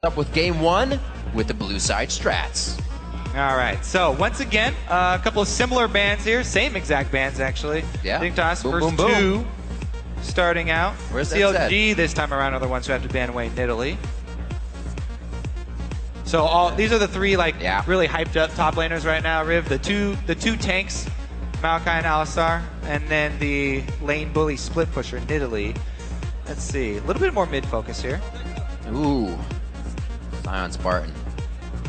Up with game one with the blue side strats. All right, so once again, a couple of similar bands here, same exact bands actually. Yeah. Dignitas, Boom, first boom, boom. two starting out. Where's that CLG this time around are the ones who have to ban away Nidalee. So these are the three really hyped up top laners right now, Riv. The two tanks, Maokai and Alistar, and then the lane bully split pusher, Nidalee. Let's see, a little bit more mid focus here. Ooh, Zion Spartan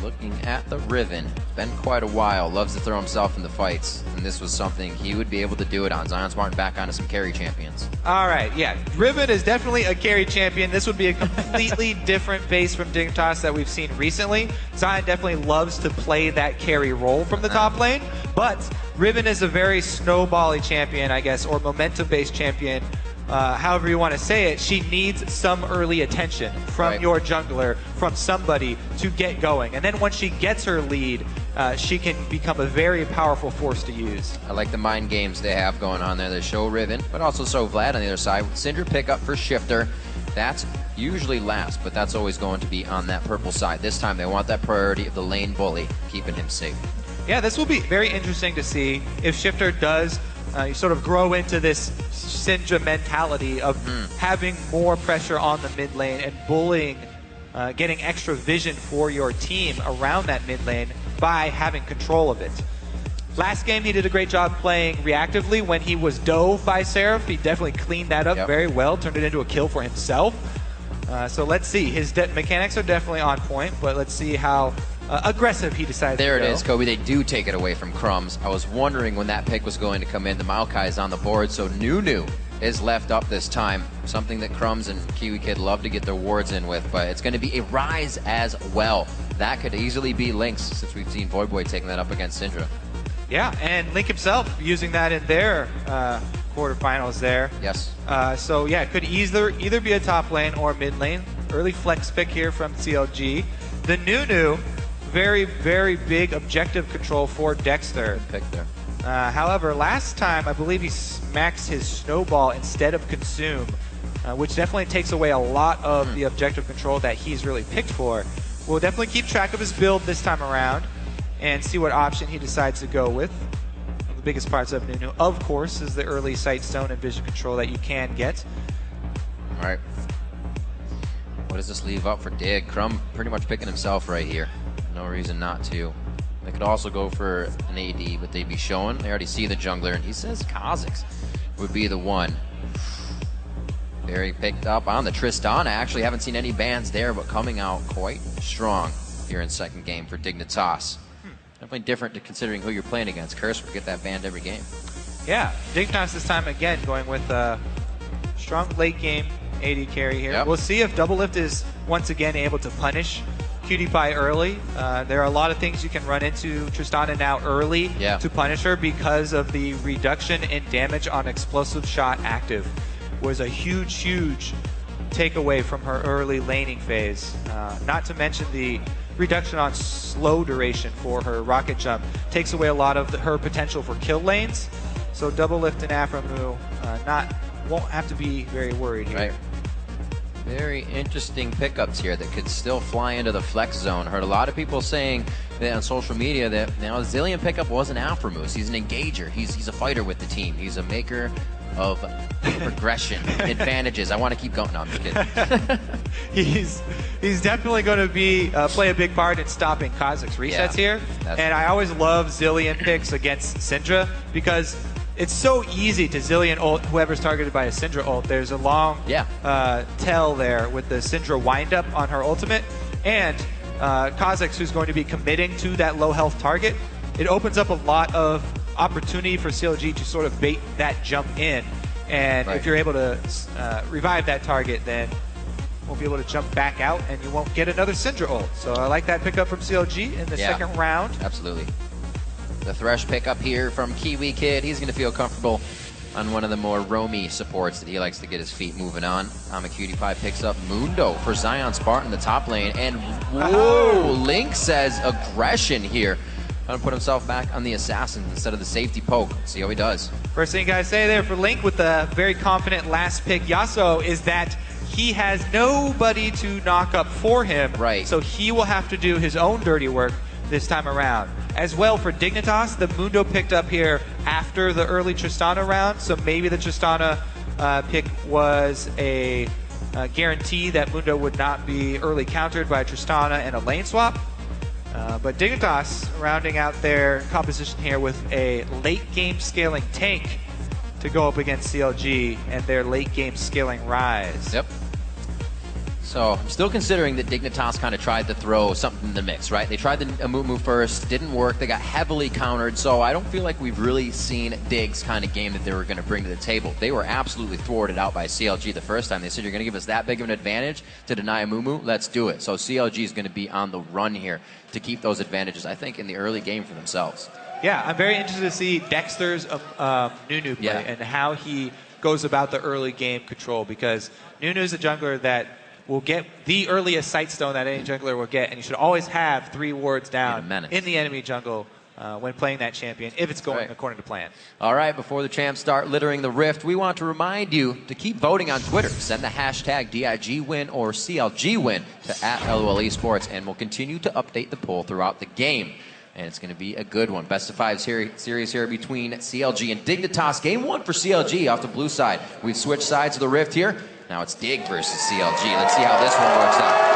looking at the Riven. Been quite a while, loves to throw himself in the fights, and this was something he would be able to do it on. Zion Spartan back onto some carry champions. All right, yeah, Riven is definitely a carry champion. This would be a completely different base from Dignitas that we've seen recently. Zion definitely loves to play that carry role from the top lane, but Riven is a very snowbally champion, I guess, or momentum-based champion. However you want to say it, she needs some early attention from your jungler, from somebody to get going. And then once she gets her lead, she can become a very powerful force to use. I like the mind games they have going on there. They show Riven, but also show Vlad on the other side. Syndra pick up for Shifter. That's usually last, but that's always going to be on that purple side. This time they want that priority of the lane bully, keeping him safe. Yeah, this will be very interesting to see if Shifter does you sort of grow into this Syndra mentality of having more pressure on the mid lane and bullying, getting extra vision for your team around that mid lane by having control of it. Last game he did a great job playing reactively when he was dove by Seraph. He definitely cleaned that up very well, turned it into a kill for himself. So let's see, his mechanics are definitely on point, but let's see how aggressive he decides to go. There it is, Kobe. They do take it away from Crumbs. I was wondering when that pick was going to come in. The Maokai is on the board, so Nunu is left up this time. Something that Crumbs and Kiwi Kid love to get their wards in with, but it's going to be a Rise as well. That could easily be Lynx, since we've seen Void Boy taking that up against Syndra. Yeah, and Link himself using that in their quarterfinals there. Yes. So yeah, it could either be a top lane or mid lane. Early flex pick here from CLG. The Nunu, very, very big objective control for Dexter. Good pick there. However, last time I believe he maxed his snowball instead of consume, which definitely takes away a lot of the objective control that he's really picked for. We'll definitely keep track of his build this time around and see what option he decides to go with. One of the biggest parts of Nunu, of course, is the early sight stone and vision control that you can get. All right. What does this leave up for Dig? Crumb pretty much picking himself right here. No reason not to. They could also go for an AD, but they'd be showing. They already see the jungler, and he says Kha'Zix would be the one. Very picked up on the Tristana. Actually, haven't seen any bans there, but coming out quite strong here in second game for Dignitas. Definitely different to considering who you're playing against. Curse would get that banned every game. Yeah, Dignitas this time again going with a strong late game AD carry here. Yep. We'll see if Double Lift is once again able to punish Cutie Pie early. There are a lot of things you can run into Tristana now early to punish her because of the reduction in damage on explosive shot active. Was a huge, huge takeaway from her early laning phase. Not to mention the reduction on slow duration for her rocket jump takes away a lot of her potential for kill lanes. So Double Lift and Aframu won't have to be very worried here. Right. Very interesting pickups here that could still fly into the flex zone. Heard a lot of people saying that on social media that Zillion pickup wasn't Alpha Moose. He's an engager. He's a fighter with the team. He's a maker of progression, advantages. I want to keep going. No, I'm just kidding. He's definitely going to be play a big part in stopping Kha'Zix resets here. And I always love Zillion picks against Syndra because it's so easy to Zillion ult whoever's targeted by a Syndra ult. There's a long tail there with the Syndra windup on her ultimate. And Kha'Zix, who's going to be committing to that low health target, it opens up a lot of opportunity for CLG to sort of bait that jump in. And if you're able to revive that target, then won't be able to jump back out and you won't get another Syndra ult. So I like that pickup from CLG in the second round. Absolutely. The Thresh pickup here from Kiwi Kid. He's going to feel comfortable on one of the more roamy supports that he likes to get his feet moving on. Cutie Pie picks up Mundo for Zion Spartan, the top lane. And whoa, Link says aggression here. Going to put himself back on the assassin instead of the safety poke. See how he does. First thing you got to say there for Link with the very confident last pick Yasuo is that he has nobody to knock up for him. Right. So he will have to do his own dirty work this time around. As well for Dignitas, the Mundo picked up here after the early Tristana round, so maybe the Tristana pick was a guarantee that Mundo would not be early countered by Tristana and a lane swap. But Dignitas rounding out their composition here with a late game scaling tank to go up against CLG and their late game scaling Rise. Yep. So I'm still considering that Dignitas kind of tried to throw something in the mix, right? They tried the Amumu first, didn't work. They got heavily countered, so I don't feel like we've really seen Dig's kind of game that they were going to bring to the table. They were absolutely thwarted out by CLG the first time. They said, you're going to give us that big of an advantage to deny Amumu? Let's do it. So CLG is going to be on the run here to keep those advantages, I think, in the early game for themselves. Yeah, I'm very interested to see Dexter's Nunu play and how he goes about the early game control, because Nunu's a jungler that will get the earliest sight stone that any jungler will get, and you should always have 3 wards down in the enemy jungle when playing that champion, if it's going according to plan. All right, before the champs start littering the rift, we want to remind you to keep voting on Twitter. Send the hashtag DIGWin or CLGWin to @LOL Esports, and we'll continue to update the poll throughout the game. And it's going to be a good one. Best of 5 series here between CLG and Dignitas. Game 1 for CLG off the blue side. We've switched sides of the rift here. Now it's Dig versus CLG. Let's see how this one works out.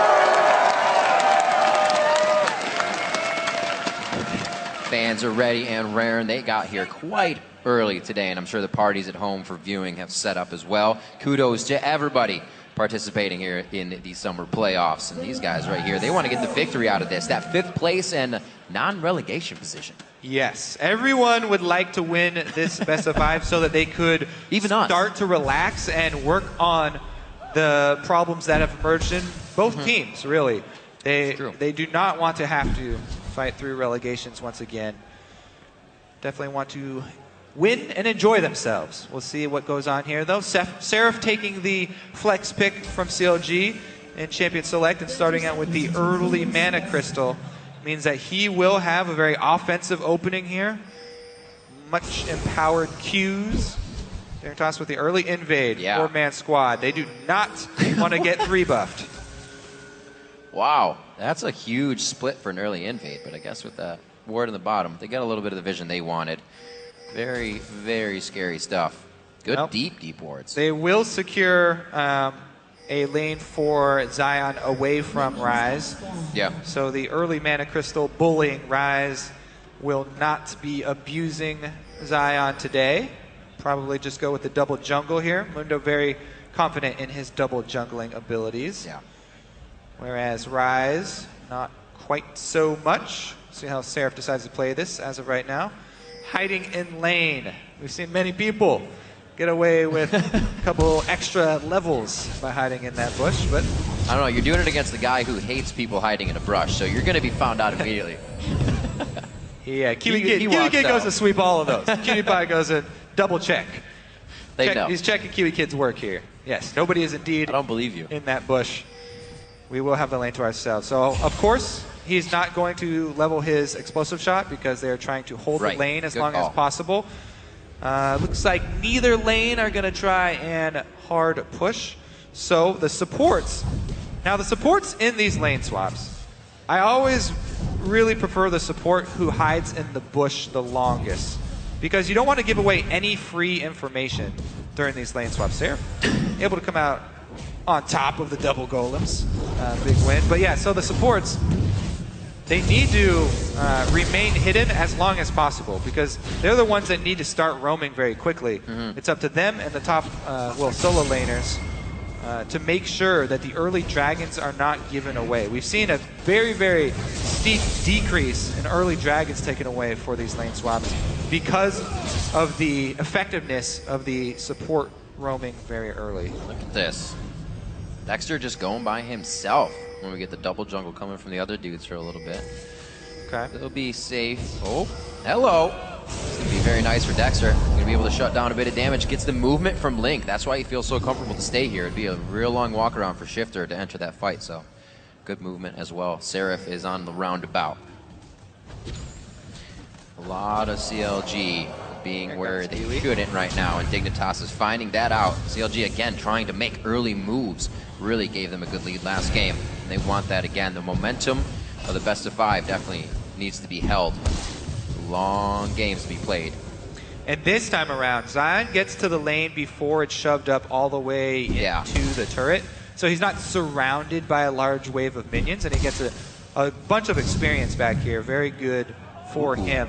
Fans are ready and raring. They got here quite early today, and I'm sure the parties at home for viewing have set up as well. Kudos to everybody participating here in the summer playoffs. And these guys right here, they want to get the victory out of this. That 5th place and non-relegation position. Yes, everyone would like to win this best of 5 so that they could start to relax and work on the problems that have emerged in both teams, really. They do not want to have to fight through relegations once again. Definitely want to win and enjoy themselves. We'll see what goes on here, though. Seraph taking the flex pick from CLG in Champion Select and starting out with the early Mana Crystal means that he will have a very offensive opening here. Much empowered Qs. Dignitas with the early invade, 4-man squad. They do not want to get 3-buffed. Wow, that's a huge split for an early invade, but I guess with that ward in the bottom, they got a little bit of the vision they wanted. Very, very scary stuff. Good deep wards. They will secure a lane for Zion away from Rise. Yeah. So the early Mana Crystal bullying Rise will not be abusing Zion today. Probably just go with the double jungle here. Mundo very confident in his double jungling abilities. Yeah. Whereas Rise, not quite so much. See how Seraph decides to play this as of right now. Hiding in lane. We've seen many people get away with a couple extra levels by hiding in that bush, but I don't know, you're doing it against the guy who hates people hiding in a brush, so you're going to be found out immediately. Yeah, Kiwi Kid goes to sweep all of those. Cutie Pie goes to double check. He's checking Kiwi Kid's work here. Yes, nobody is indeed I don't believe you. in that bush. We will have the lane to ourselves. So, of course, he's not going to level his explosive shot because they're trying to hold the lane as long as possible. Looks like neither lane are going to try and hard push. So the supports. Now the supports in these lane swaps, I always really prefer the support who hides in the bush the longest, because you don't want to give away any free information during these lane swaps. They're able to come out on top of the double golems. Big win. But yeah, so the supports, they need to remain hidden as long as possible, because they're the ones that need to start roaming very quickly. It's up to them and the top, solo laners to make sure that the early dragons are not given away. We've seen a very, very steep decrease in early dragons taken away for these lane swaps because of the effectiveness of the support roaming very early. Look at this. Dexter just going by himself when we get the double jungle coming from the other dudes for a little bit. Okay. It'll be safe. Oh, hello. It's going to be very nice for Dexter. Going to be able to shut down a bit of damage. Gets the movement from Link. That's why he feels so comfortable to stay here. It'd be a real long walk around for Shifter to enter that fight. So good movement as well. Seraph is on the roundabout. A lot of CLG being where they shouldn't right now, and Dignitas is finding that out. CLG again trying to make early moves. Really gave them a good lead last game, and they want that again. The momentum of the best of 5 definitely needs to be held. Long games to be played. And this time around, Zion gets to the lane before it's shoved up all the way into the turret. So he's not surrounded by a large wave of minions, and he gets a bunch of experience back here. Very good for him.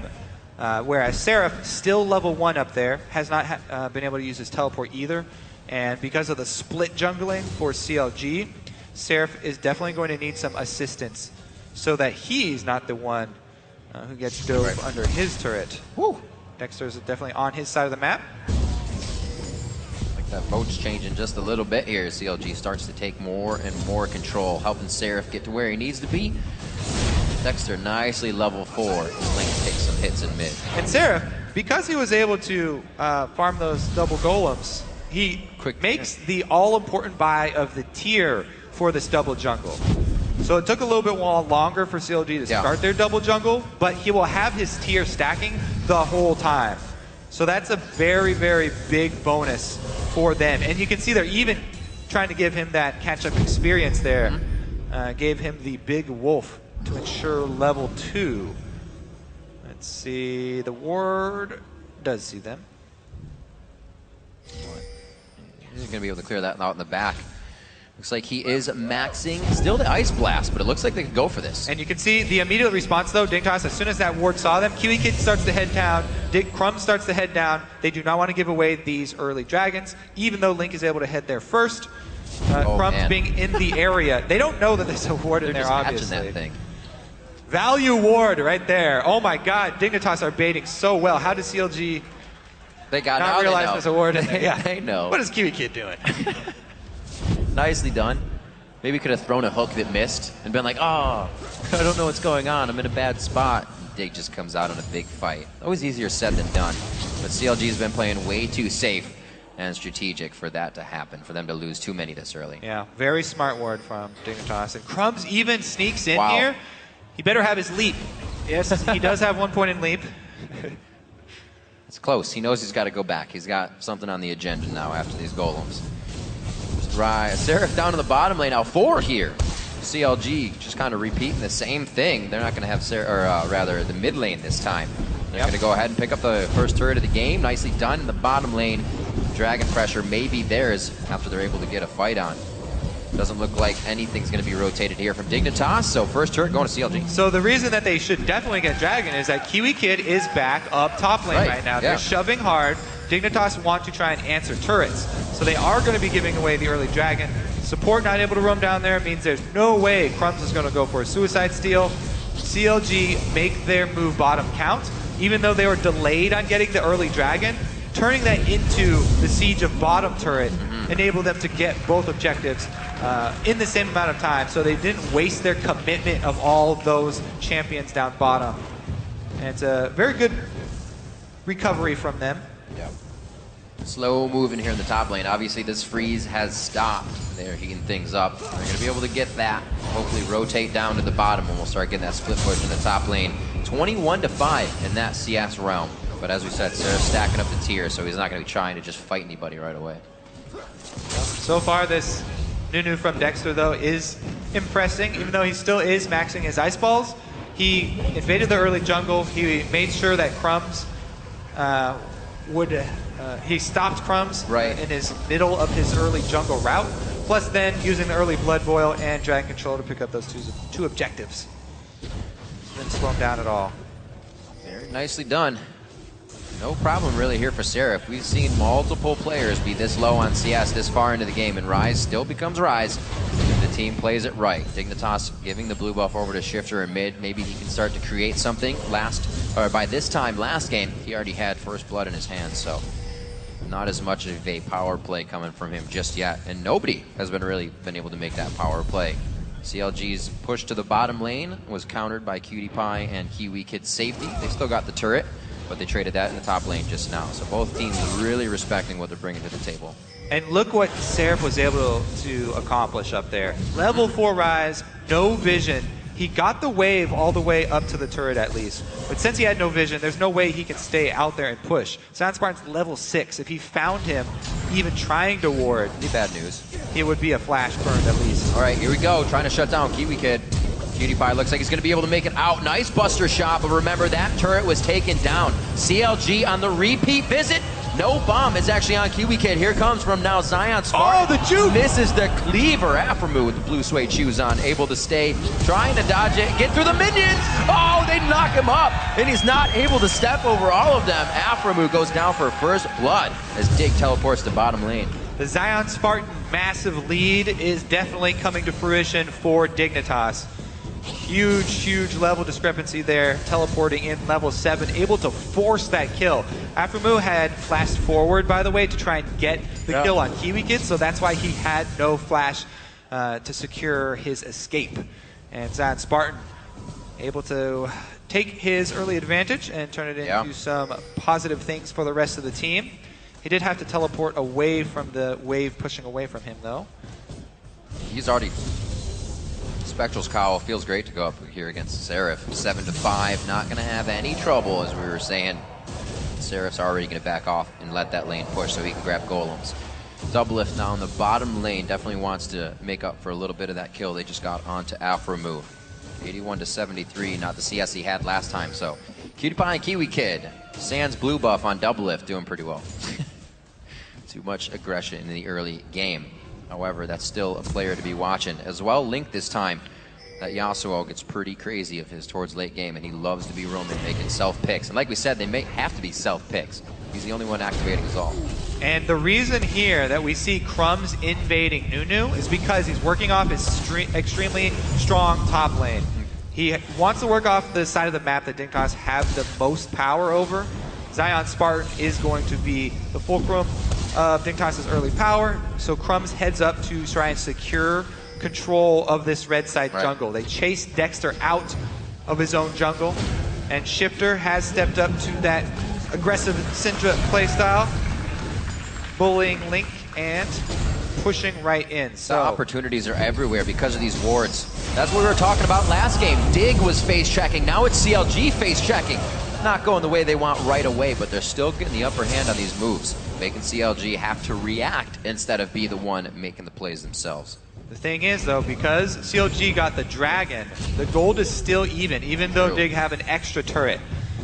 Whereas Seraph, still level 1 up there, has not been able to use his teleport either. And because of the split jungling for CLG, Seraph is definitely going to need some assistance so that he's not the one who gets dove under his turret. Woo. Dexter's definitely on his side of the map. Like that boat's changing just a little bit here. CLG starts to take more and more control, helping Seraph get to where he needs to be. Dexter nicely level 4. Link takes some hits in mid. And Seraph, because he was able to farm those double golems, he makes the all-important buy of the tier for this double jungle. So it took a little bit longer for CLG to start their double jungle, but he will have his tier stacking the whole time. So that's a very, very big bonus for them. And you can see they're even trying to give him that catch-up experience there. Gave him the big wolf to ensure level 2. Let's see, the ward does see them. He's going to be able to clear that out in the back. Looks like he is maxing still the Ice Blast, but it looks like they could go for this. And you can see the immediate response, though. Dignitas, as soon as that ward saw them, Kiwi Kid starts to head down. Crumb starts to head down. They do not want to give away these early dragons, even though Link is able to head there first. Crumb's being in the area. They don't know that there's a ward in there, obviously. That thing. Value ward right there. Oh my god, Dignitas are baiting so well. How does CLG not realize there's a ward in there? Yeah, they know. What is Kiwi Kid doing? Nicely done. Maybe could have thrown a hook that missed and been like, oh, I don't know what's going on. I'm in a bad spot. Dig just comes out in a big fight. Always easier said than done. But CLG's been playing way too safe and strategic for that to happen, for them to lose too many this early. Yeah, very smart ward from Dignitas. And Crumbs even sneaks in here. He better have his leap. Yes, he does have 1 point in leap. It's close. He knows he's got to go back. He's got something on the agenda now after these golems. Seraph down to the bottom lane now. 4 here. CLG just kind of repeating the same thing. They're not going to have the mid lane this time. They're going to go ahead and pick up the first turret of the game. Nicely done in the bottom lane. Dragon pressure may be theirs after they're able to get a fight on. Doesn't look like anything's going to be rotated here from Dignitas, so first turret going to CLG. So the reason that they should definitely get Dragon is that Kiwi Kid is back up top lane right now. They're shoving hard. Dignitas want to try and answer turrets. So they are going to be giving away the early Dragon. Support not able to roam down there means there's no way Crumbs is going to go for a suicide steal. CLG make their move bottom count. Even though they were delayed on getting the early Dragon, turning that into the siege of bottom turret enabled them to get both objectives in the same amount of time, so they didn't waste their commitment of all those champions down bottom. And it's a very good recovery from them. Yep. Slow moving here in the top lane. Obviously this freeze has stopped. They're heating things up. They're going to be able to get that. Hopefully rotate down to the bottom and we'll start getting that split push in the top lane. 21-5 in that CS realm. But as we said, Sarah's stacking up the tier, so he's not going to be trying to just fight anybody right away. So far, this Nunu from Dexter, though, is impressing. Even though he still is maxing his ice balls, he invaded the early jungle. He made sure that Crumbs he stopped Crumbs in his middle of his early jungle route. Plus, then using the early Blood Boil and Dragon Control to pick up those two objectives. Didn't slow him down at all. Very nicely done. No problem really here for Seraph. We've seen multiple players be this low on CS this far into the game, and Rise still becomes Rise if the team plays it right. Dignitas giving the blue buff over to Shifter in mid. Maybe he can start to create something. By this time last game, he already had first blood in his hands, so not as much of a power play coming from him just yet. And nobody has really been able to make that power play. CLG's push to the bottom lane was countered by Cutie Pie and Kiwi Kid's safety. They still got the turret, but they traded that in the top lane just now. So both teams really respecting what they're bringing to the table. And look what Seraph was able to accomplish up there. Level 4 Rise, no vision. He got the wave all the way up to the turret at least. But since he had no vision, there's no way he can stay out there and push. Zion Spartan's level 6. If he found him even trying to ward, pretty bad news. It would be a flash burn at least. All right, here we go. Trying to shut down Kiwi Kid. Cutie Pie looks like he's going to be able to make it out. Nice buster shot, but remember that turret was taken down. CLG on the repeat visit. No bomb is actually on Kiwi Kid. Here comes from now Zion Spartan. Oh, the juke! Misses the cleaver. Aframu with the blue suede shoes on, able to stay, trying to dodge it, get through the minions. Oh, they knock him up, and he's not able to step over all of them. Aframu goes down for first blood as Dig teleports to bottom lane. The Zion Spartan massive lead is definitely coming to fruition for Dignitas. Huge level discrepancy there, teleporting in level 7, able to force that kill. Aframu had flashed forward, by the way, to try and get the kill on Kiwi Kid, so that's why he had no flash to secure his escape. And Zion Spartan able to take his early advantage and turn it into some positive things for the rest of the team. He did have to teleport away from the wave pushing away from him, though. He's already... Spectral's Cowl feels great to go up here against Seraph. 7-5, not going to have any trouble, as we were saying. Seraph's already going to back off and let that lane push so he can grab golems. Doublelift now in the bottom lane definitely wants to make up for a little bit of that kill they just got onto Aframu. 81-73, not the CS he had last time, so Cutie Pie and Kiwi Kid. Sans blue buff on Doublelift, doing pretty well. Too much aggression in the early game. However, that's still a player to be watching. As well, Link this time. That Yasuo gets pretty crazy of his towards late game, and he loves to be roaming, making self-picks. And like we said, they may have to be self-picks. He's the only one activating his ult. And the reason here that we see Crumbs invading Nunu is because he's working off his extremely strong top lane. He wants to work off the side of the map that Dignitas have the most power over. Zion Spartan is going to be the fulcrum of Dignitas' early power, so Crumbs heads up to try and secure control of this red side jungle. They chase Dexter out of his own jungle, and Shifter has stepped up to that aggressive Syndra playstyle, bullying Link and pushing right in. So the opportunities are everywhere because of these wards. That's what we were talking about last game. Dig was face checking, now it's CLG face checking. Not going the way they want right away, but they're still getting the upper hand on these moves, making CLG have to react instead of be the one making the plays themselves. The thing is, though, because CLG got the dragon, the gold is still even though Dig have an extra turret.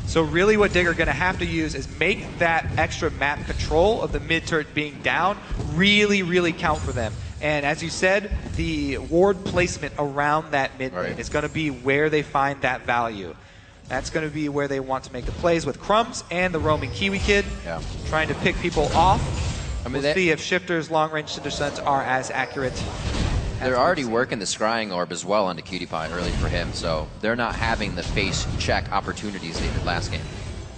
So really what Dig are going to have to use is make that extra map control of the mid turret being down really count for them. And as you said, the ward placement around that mid lane is going to be where they find that value. That's going to be where they want to make the plays with Crumbs and the roaming Kiwi Kid, trying to pick people off. I mean, we'll see if Shifter's long-range Cindersons are as accurate. They're already working the Scrying Orb as well onto Cutie Pie early for him, so they're not having the face check opportunities they did last game.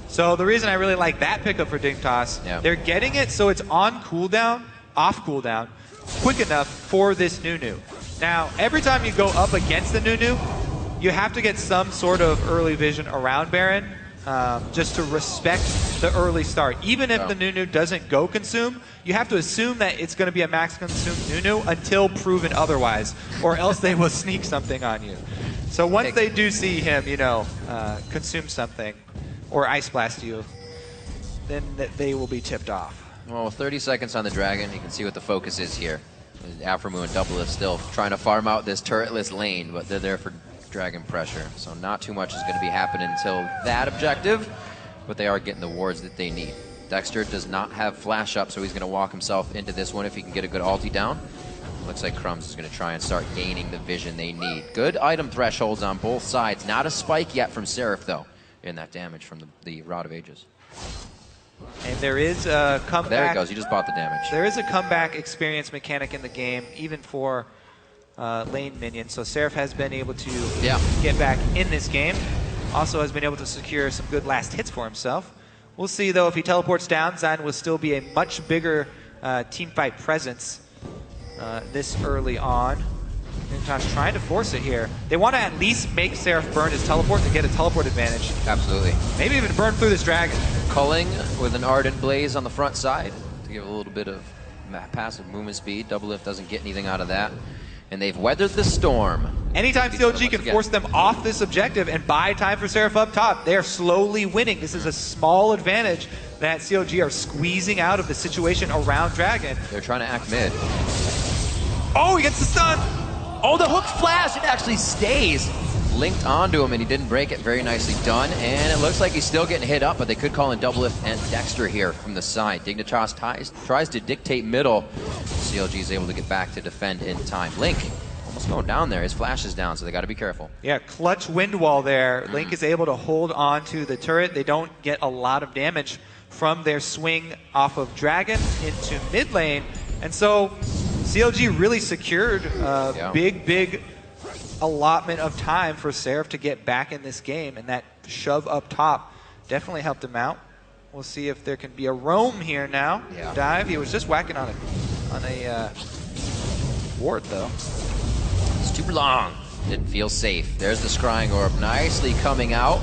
So the reason I really like that pickup for Dignitas, they're getting it so it's on cooldown, off cooldown, quick enough for this Nunu. Now, every time you go up against the Nunu, you have to get some sort of early vision around Baron, just to respect the early start. Even if the Nunu doesn't go consume, you have to assume that it's going to be a max consume Nunu until proven otherwise, or else they will sneak something on you. So once they do see him, you know, consume something or ice blast you, then they will be tipped off. Well, 30 seconds on the Dragon, you can see what the focus is here. Aframu and Doublelift still trying to farm out this turretless lane, but they're there for Dragon pressure, so not too much is going to be happening until that objective, but they are getting the wards that they need. Dexter does not have flash up, so he's going to walk himself into this one if he can get a good ulti down. Looks like Crumbs is going to try and start gaining the vision they need. Good item thresholds on both sides. Not a spike yet from Seraph, though, in that damage from the Rod of Ages. And there is a comeback. There he goes. He just bought the damage. There is a comeback experience mechanic in the game, even for lane minions. So Seraph has been able to get back in this game. Also has been able to secure some good last hits for himself. We'll see, though, if he teleports down, Zion will still be a much bigger teamfight presence this early on. Dignitas trying to force it here. They want to at least make Seraph burn his teleport to get a teleport advantage. Absolutely. Maybe even burn through this dragon. Culling with an Ardent Blaze on the front side to give a little bit of passive movement speed. Doublelift doesn't get anything out of that. and they've weathered the storm. Anytime CLG can force them off this objective and buy time for Seraph up top, they're slowly winning. This is a small advantage that CLG are squeezing out of the situation around Dragon. They're trying to act mid. Oh, he gets the stun! Oh, the hook flash, it actually stays. Linked onto him, and he didn't break it. Very nicely done, and it looks like he's still getting hit up, but they could call in double lift and Dexter here from the side. Dignitas tries to dictate middle. CLG is able to get back to defend in time. Link almost going down there. His flash is down, so they got to be careful. Yeah, clutch wind wall there. Link is able to hold on to the turret. They don't get a lot of damage from their swing off of Dragon into mid lane, and so CLG really secured a big allotment of time for Seraph to get back in this game, and that shove up top definitely helped him out. We'll see if there can be a roam here now. Dive. He was just whacking on a ward though. It's too long. Didn't feel safe. There's the scrying orb nicely coming out.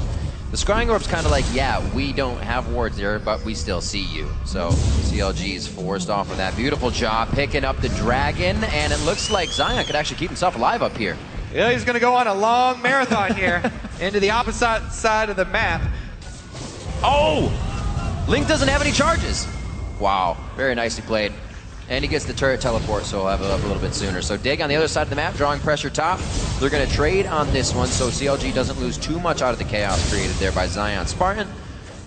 The scrying orb's kind of like, yeah, we don't have wards there, but we still see you. So CLG is forced off of that. Beautiful job picking up the dragon, and it looks like Zion could actually keep himself alive up here. Yeah, he's going to go on a long marathon here into the opposite side of the map. Oh! Link doesn't have any charges. Wow, very nicely played. And he gets the turret teleport, so he'll have it up a little bit sooner. So Dig on the other side of the map, drawing pressure top. They're going to trade on this one, so CLG doesn't lose too much out of the chaos created there by Zion Spartan.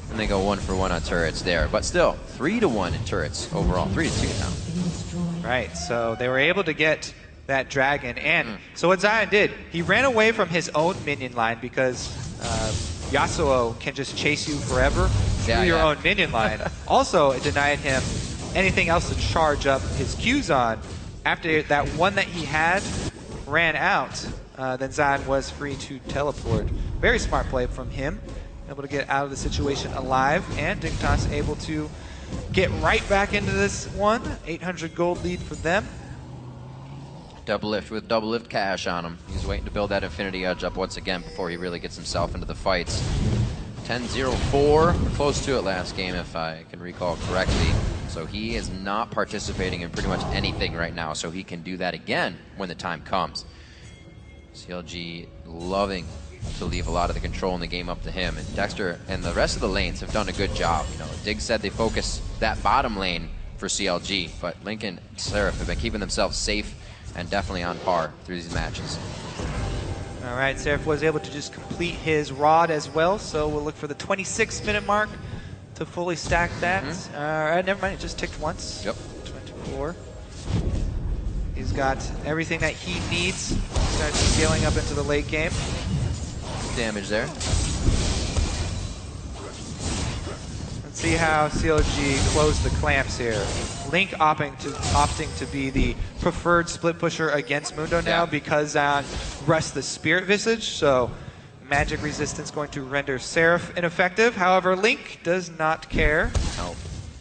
And they go 1-for-1 on turrets there. But still, 3-1 in turrets overall. 3-2 now. Right, so they were able to get that dragon. And so what Zion did, he ran away from his own minion line because Yasuo can just chase you forever through your own minion line. Also, it denied him anything else to charge up his Qs on. After that one that he had ran out, then Zion was free to teleport. Very smart play from him, able to get out of the situation alive, and Dignitas able to get right back into this one. 800 gold lead for them. Double lift with double lift cash on him. He's waiting to build that Infinity Edge up once again before he really gets himself into the fights. 10-0-4, we're close to it last game if I can recall correctly. So he is not participating in pretty much anything right now, so he can do that again when the time comes. CLG loving to leave a lot of the control in the game up to him, and Dexter and the rest of the lanes have done a good job. You know, Dig said they focus that bottom lane for CLG, but Link and Seraph have been keeping themselves safe and definitely on par through these matches. All right, Seraph was able to just complete his rod as well, so we'll look for the 26-minute mark to fully stack that. Never mind, it just ticked once. Yep. 24. He's got everything that he needs. Starts scaling up into the late game. Damage there. Let's see how CLG closed the clamps here. Link opting to be the preferred split pusher against Mundo now because on Rust the Spirit Visage, so magic resistance going to render Seraph ineffective. However, Link does not care. No.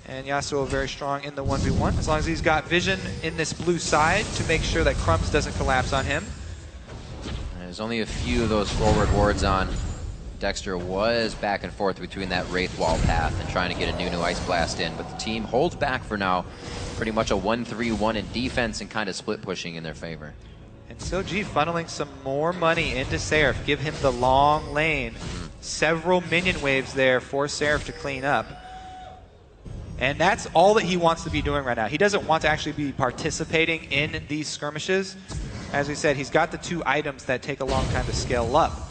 And Yasuo very strong in the 1v1, as long as he's got vision in this blue side to make sure that Crumbs doesn't collapse on him. There's only a few of those forward wards on. Dexter was back and forth between that Wraith Wall path and trying to get a new Ice Blast in, but the team holds back for now. Pretty much a 1-3-1 in defense and kind of split pushing in their favor. And CLG funneling some more money into Seraph, give him the long lane. Several minion waves there for Seraph to clean up. And that's all that he wants to be doing right now. He doesn't want to actually be participating in these skirmishes. As we said, he's got the 2 items that take a long time to scale up.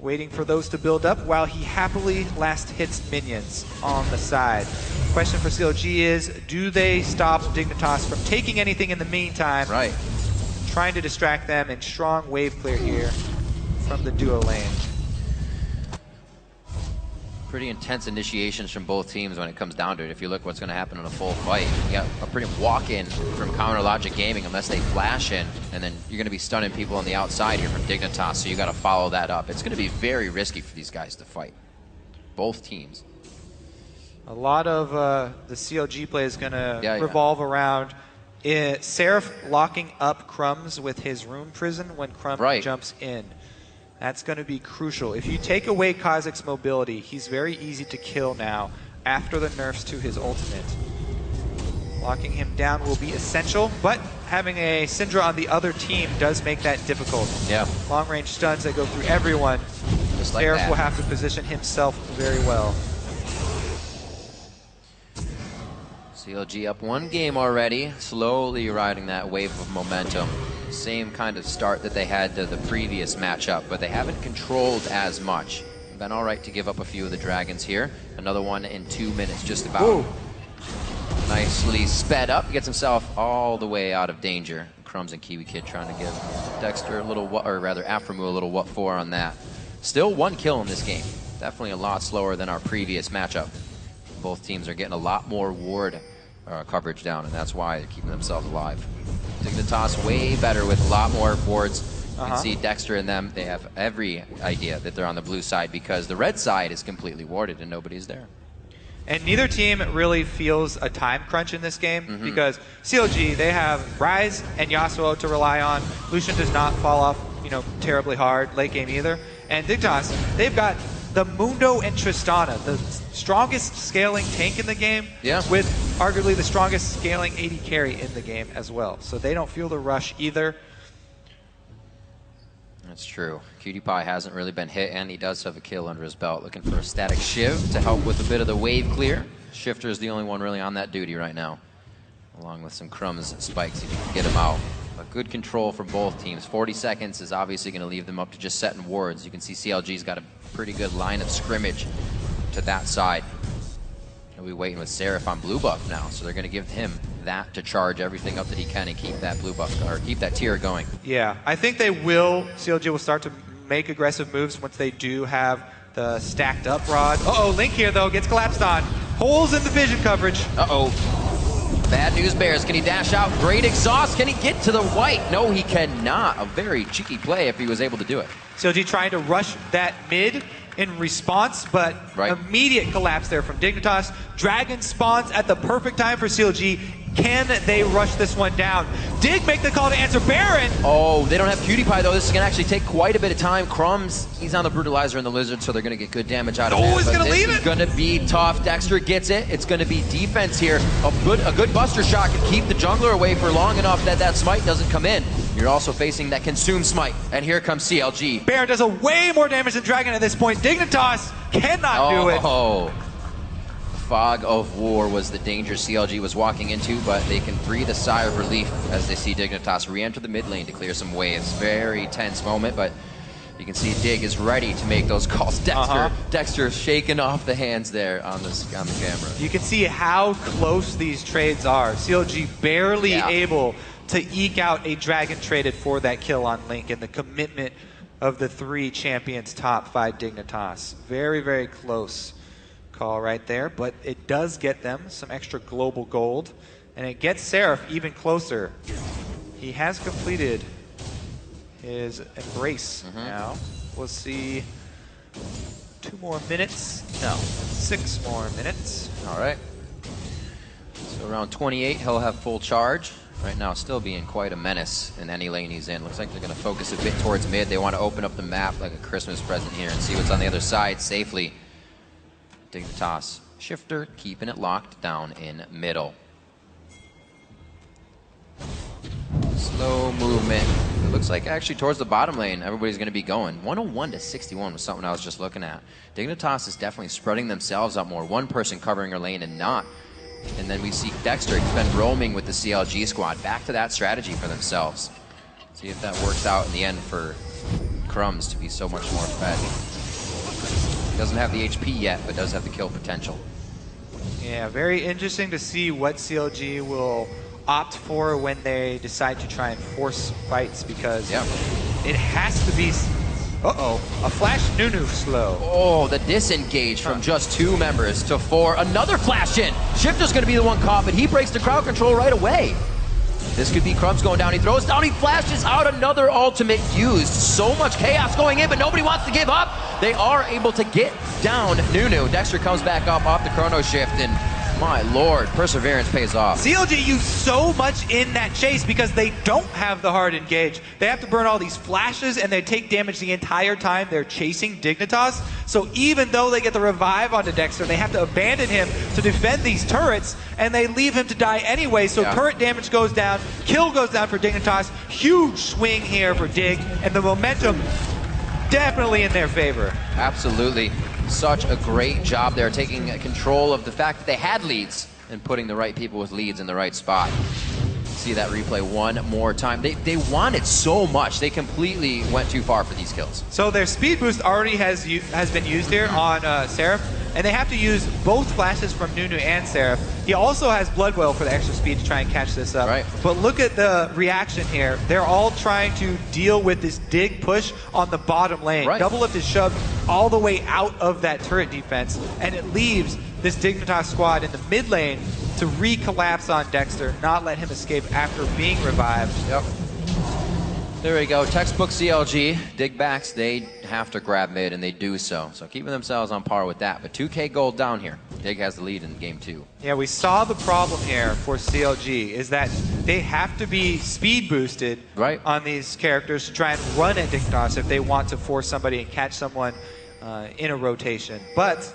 Waiting for those to build up while he happily last hits minions on the side. Question for CLG is, do they stop Dignitas from taking anything in the meantime? Right. Trying to distract them, and strong wave clear here from the duo lane. Pretty intense initiations from both teams when it comes down to it. If you look what's going to happen in a full fight, you got a pretty walk-in from Counter Logic Gaming unless they flash in, and then you're going to be stunning people on the outside here from Dignitas, so you got to follow that up. It's going to be very risky for these guys to fight. Both teams. A lot of the CLG play is going to revolve around Seraph locking up Crumbs with his Rune Prison when Crumbs jumps in. That's going to be crucial. If you take away Kha'Zix's mobility, he's very easy to kill now after the nerfs to his ultimate. Locking him down will be essential, but having a Syndra on the other team does make that difficult. Yeah. Long-range stuns that go through everyone. Just like Seraph that. will have to position himself very well. CLG up 1 game already, slowly riding that wave of momentum. Same kind of start that they had to the previous matchup, but they haven't controlled as much. Been all right to give up a few of the dragons here. Another one in 2 minutes, just about. Ooh. Nicely sped up, gets himself all the way out of danger. Crumbs and Kiwi Kid trying to give Dexter a little, or rather Aframu a little what for on that. Still 1 kill in this game. Definitely a lot slower than our previous matchup. Both teams are getting a lot more ward coverage down, and that's why they're keeping themselves alive. Dignitas way better with a lot more wards. You can see Dexter and them, they have every idea that they're on the blue side because the red side is completely warded and nobody's there. And neither team really feels a time crunch in this game because CLG, they have Ryze and Yasuo to rely on. Lucian does not fall off, terribly hard late game either. And Dignitas, they've got the Mundo and Tristana, the strongest scaling tank in the game, with arguably the strongest scaling AD carry in the game as well. So they don't feel the rush either. That's true. Cutie Pie hasn't really been hit, and he does have a kill under his belt. Looking for a static Shiv to help with a bit of the wave clear. Shifter is the only one really on that duty right now, along with some Crumbs and spikes if you can get him out. But good control for both teams. 40 seconds is obviously going to leave them up to just setting wards. You can see CLG's got a pretty good line of scrimmage to that side. He'll be waiting with Seraph on blue buff now, so they're going to give him that to charge everything up that he can and keep that blue buff, or keep that tier going. Yeah, I think they will, CLG will start to make aggressive moves once they do have the stacked up rod. Uh-oh, Link here though, gets collapsed on. Holes in the vision coverage. Uh-oh. Bad news bears, can he dash out? Great exhaust, can he get to the white? No, he cannot. A very cheeky play if he was able to do it. CLG trying to rush that mid in response, but immediate collapse there from Dignitas. Dragon spawns at the perfect time for CLG. Can they rush this one down? Dig make the call to answer Baron. Oh, they don't have Cutie Pie though. This is gonna actually take quite a bit of time. Crumbs, he's on the Brutalizer and the Lizard, so they're gonna get good damage out of it. Oh, he's gonna leave it. It's gonna be tough. Dexter gets it. It's gonna be defense here. A good Buster Shot can keep the jungler away for long enough that that smite doesn't come in. You're also facing that Consume smite, and here comes CLG. Baron does a way more damage than Dragon at this point. Dignitas cannot do it. Oh. Fog of War was the danger CLG was walking into, but they can breathe a sigh of relief as they see Dignitas re-enter the mid lane to clear some waves. Very tense moment, but you can see Dig is ready to make those calls. Dexter shaking off the hands there on the camera. You can see how close these trades are. CLG barely able to eke out a Dragon traded for that kill on Link, and the commitment of the 3 champions top 5 Dignitas. Very, very close call right there, but it does get them some extra global gold, and it gets Seraph even closer. He has completed his embrace now. We'll see 2 more minutes. No, 6 more minutes. All right. So around 28, he'll have full charge. Right now, still being quite a menace in any lane he's in. Looks like they're going to focus a bit towards mid. They want to open up the map like a Christmas present here and see what's on the other side safely. Dignitas. Shifter keeping it locked down in middle. Slow movement. It looks like actually towards the bottom lane, everybody's going to be going. 101 to 61 was something I was just looking at. Dignitas is definitely spreading themselves out more. One person covering her lane and not. And then we see Dexter. He's been roaming with the CLG squad. Back to that strategy for themselves. See if that works out in the end for Crumbs to be so much more fed. Doesn't have the HP yet, but does have the kill potential. Yeah, very interesting to see what CLG will opt for when they decide to try and force fights, because it has to be... a flash Nunu slow. Oh, the disengage from just 2 members to 4. Another flash in. Shifter's going to be the one caught, but he breaks the crowd control right away. This could be Crumbs going down. He throws down, he flashes out, another ultimate used. So much chaos going in, but nobody wants to give up. They are able to get down Nunu. Dexter comes back up off the chrono shift, and My lord, perseverance pays off. CLG used so much in that chase because they don't have the hard engage. They have to burn all these flashes and they take damage the entire time they're chasing Dignitas. So even though they get the revive onto Dexter, they have to abandon him to defend these turrets, and they leave him to die anyway. So turret damage goes down, kill goes down for Dignitas. Huge swing here for Dig, and the momentum definitely in their favor. Absolutely. Such a great job there, taking control of the fact that they had leads and putting the right people with leads in the right spot. See that replay one more time. They wanted so much. They completely went too far for these kills. So their speed boost already has been used here on Seraph, and they have to use both flashes from Nunu and Seraph. He also has Blood Boil for the extra speed to try and catch this up. Right. But look at the reaction here. They're all trying to deal with this Dig push on the bottom lane. Right. Double Lift is shoved all the way out of that turret defense, and it leaves this Dignitas squad in the mid lane to re-collapse on Dexter, not let him escape after being revived. Yep. There we go. Textbook CLG. Dig backs, they have to grab mid, and they do so. So keeping themselves on par with that. But 2K gold down here. Dig has the lead in game 2. Yeah, we saw the problem here for CLG is that they have to be speed boosted on these characters to try and run at Dignitas if they want to force somebody and catch someone in a rotation. But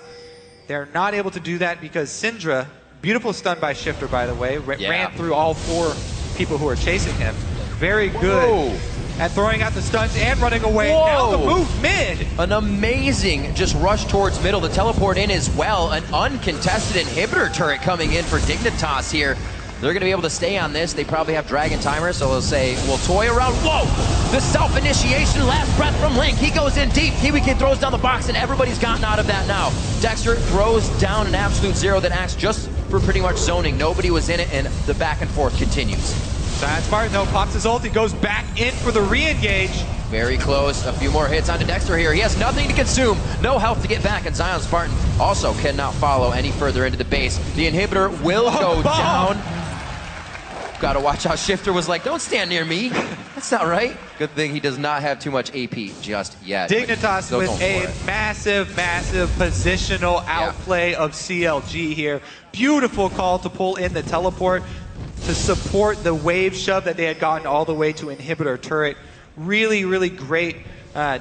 they're not able to do that because Syndra, beautiful stun by Shifter, by the way, ran through all 4 people who are chasing him. Very good at throwing out the stuns and running away. Now the move mid. An amazing just rush towards middle. The teleport in as well. An uncontested inhibitor turret coming in for Dignitas here. They're going to be able to stay on this. They probably have Dragon Timer, so they'll say, we'll toy around. Whoa! The self-initiation, last breath from Link. He goes in deep. Kiwi Kid throws down the box, and everybody's gotten out of that now. Dexter throws down an absolute zero that acts just for pretty much zoning. Nobody was in it, and the back and forth continues. Zion Spartan, though, pops his ult. He goes back in for the re-engage. Very close. A few more hits onto Dexter here. He has nothing to consume. No health to get back, and Zion Spartan also cannot follow any further into the base. The inhibitor will go down. Gotta watch out. Shifter was like, don't stand near me. That's not right. Good thing he does not have too much AP just yet. Dignitas with a massive, massive positional outplay of CLG here. Beautiful call to pull in the teleport to support the wave shove that they had gotten all the way to inhibitor turret. Really, really great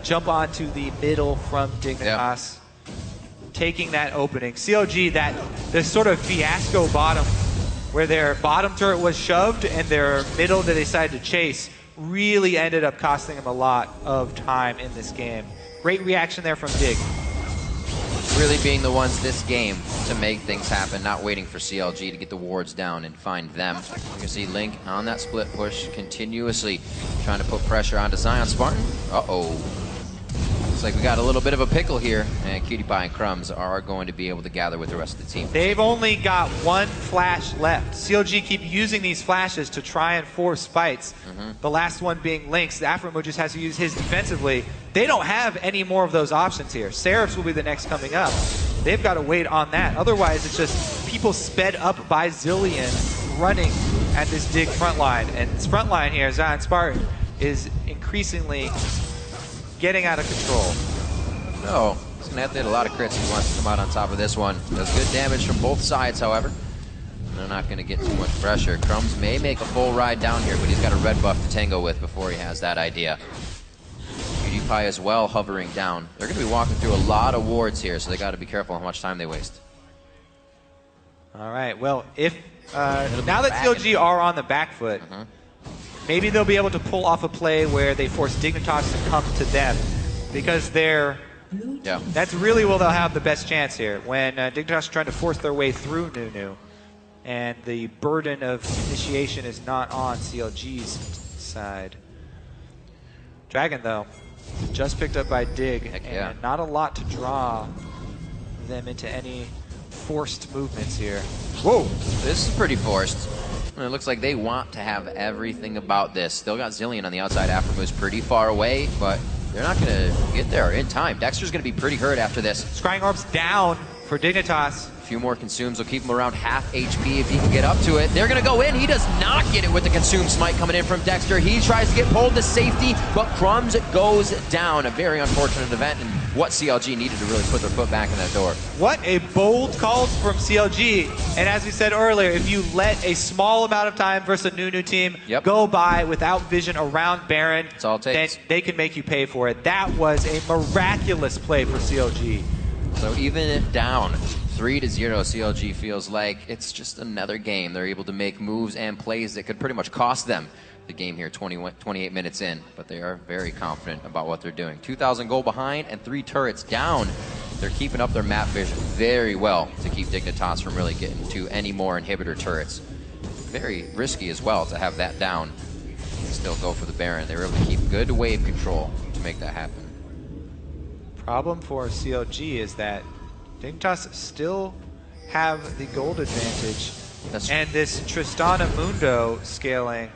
jump onto the middle from Dignitas. Taking that opening. CLG, this sort of fiasco bottom where their bottom turret was shoved and their middle that they decided to chase really ended up costing them a lot of time in this game. Great reaction there from Dig. Really being the ones this game to make things happen, not waiting for CLG to get the wards down and find them. You can see Link on that split push, continuously trying to put pressure onto Zion Spartan. Uh-oh. Looks like we got a little bit of a pickle here, and Cutie Pie and Crumbs are going to be able to gather with the rest of the team. They've only got 1 flash left. CLG keep using these flashes to try and force fights. The last one being Link's. Aframo just has to use his defensively. They don't have any more of those options here. Seraphs will be the next coming up. They've got to wait on that. Otherwise, it's just people sped up by Zilean running at this Dig front line. And this front line here, Zion Spartan, is increasingly getting out of control. No, he's going to have to hit a lot of crits if he wants to come out on top of this one. Does good damage from both sides, however. They're not going to get too much pressure. Crumbs may make a full ride down here, but he's got a red buff to tango with before he has that idea. Cutie Pie as well hovering down. They're going to be walking through a lot of wards here, so they got to be careful how much time they waste. All right, well, if now that CLG are on the back foot, maybe they'll be able to pull off a play where they force Dignitas to come to them, because that's really where they'll have the best chance here. When Dignitas are trying to force their way through Nunu, and the burden of initiation is not on CLG's side. Dragon, though, just picked up by Dig, and not a lot to draw them into any forced movements here. Whoa, this is pretty forced. It looks like they want to have everything about this. Still got Zilean on the outside. Aframo's pretty far away, but they're not going to get there in time. Dexter's going to be pretty hurt after this. Scrying Orbs down for Dignitas. few more consumes will keep him around half HP if he can get up to it. They're going to go in. He does not get it with the consume smite coming in from Dexter. He tries to get pulled to safety, but Crumbs goes down. A very unfortunate event, and what CLG needed to really put their foot back in that door. What a bold call from CLG. And as we said earlier, if you let a small amount of time versus a new team go by without vision around Baron, that's all it takes. Then they can make you pay for it. That was a miraculous play for CLG. So even down 3-0, CLG feels like it's just another game. They're able to make moves and plays that could pretty much cost them the game here 28 minutes in, but they are very confident about what they're doing. 2,000 gold behind and 3 turrets down. They're keeping up their map vision very well to keep Dignitas from really getting to any more inhibitor turrets. Very risky as well to have that down and still go for the Baron. They were able to keep good wave control to make that happen. Problem for CLG is that Dignitas still have the gold advantage, and this Tristana Mundo scaling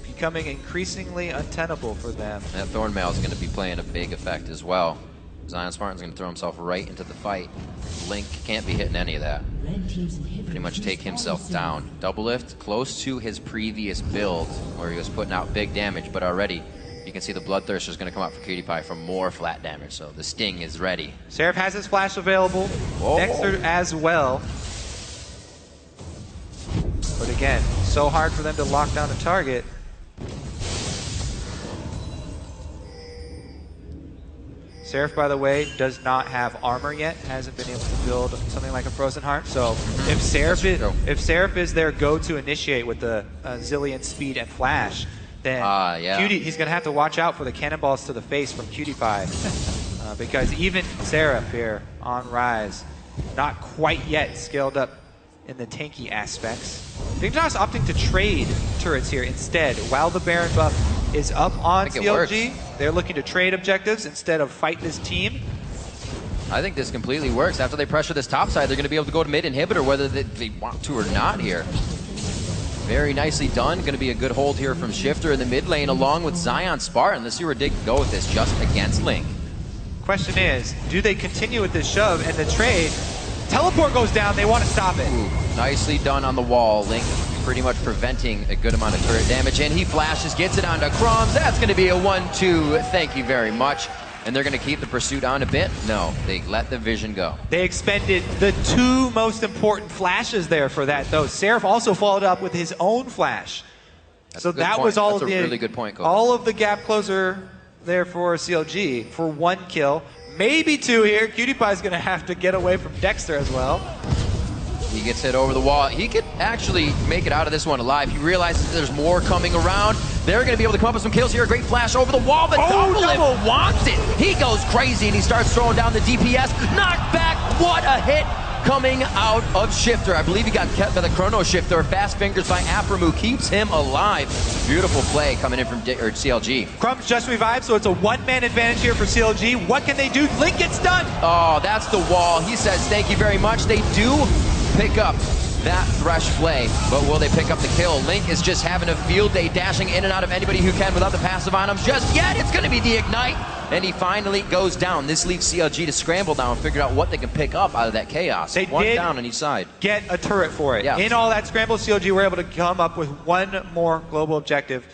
becoming increasingly untenable for them. That Thornmail is going to be playing a big effect as well. Zion Spartan's going to throw himself right into the fight. Link can't be hitting any of that. Pretty much take himself down. Double lift close to his previous build where he was putting out big damage, but already you can see the Bloodthirster is going to come out for Cutie Pie for more flat damage, so the Sting is ready. Seraph has his flash available. Whoa. Dexter as well. But again, so hard for them to lock down the target. Seraph, by the way, does not have armor yet. Hasn't been able to build something like a Frozen Heart. So if Seraph is their go-to initiate with the Zilean speed and flash, then Cutie, he's going to have to watch out for the cannonballs to the face from Cutie Pie. Because even Seraph here on Rise, not quite yet scaled up in the tanky aspects. Dignitas opting to trade turrets here instead. While the Baron buff is up on CLG, they're looking to trade objectives instead of fight this team. I think this completely works. After they pressure this top side, they're going to be able to go to mid inhibitor whether they want to or not here. Very nicely done. Going to be a good hold here from Shifter in the mid lane along with Zion Spartan. Let's see where Dig can go with this just against Link. Question is, do they continue with this shove and the trade? Teleport goes down, they want to stop it. Ooh, nicely done on the wall. Link pretty much preventing a good amount of turret damage, and he flashes, gets it onto Crumbs. That's going to be a 1-2. Thank you very much. And they're going to keep the pursuit on a bit? No, they let the vision go. They expended the 2 most important flashes there for that, though. Seraph also followed up with his own flash. So that was all of the really good point, all of the gap closer there for CLG for 1 kill. Maybe 2 here. Cutie Pie's going to have to get away from Dexter as well. He gets hit over the wall. He could actually make it out of this one alive. He realizes there's more coming around. They're going to be able to come up with some kills here. A great flash over the wall. The double wants it. He goes crazy and he starts throwing down the DPS. Knocked back. What a hit coming out of Shifter. I believe he got kept by the Chrono Shifter. Fast fingers by Aphromoo keeps him alive. Beautiful play coming in from CLG. Crumbs just revived, so it's a 1-man advantage here for CLG. What can they do? Link gets done. Oh, that's the wall. He says thank you very much. They do pick up that Thresh play, but will they pick up the kill? Link is just having a field day, dashing in and out of anybody who can without the passive on him just yet. It's going to be the Ignite, and he finally goes down. This leaves CLG to scramble now and figure out what they can pick up out of that chaos. They One did down on each side. Get a turret for it. Yeah. In all that scramble, CLG were able to come up with 1 more global objective.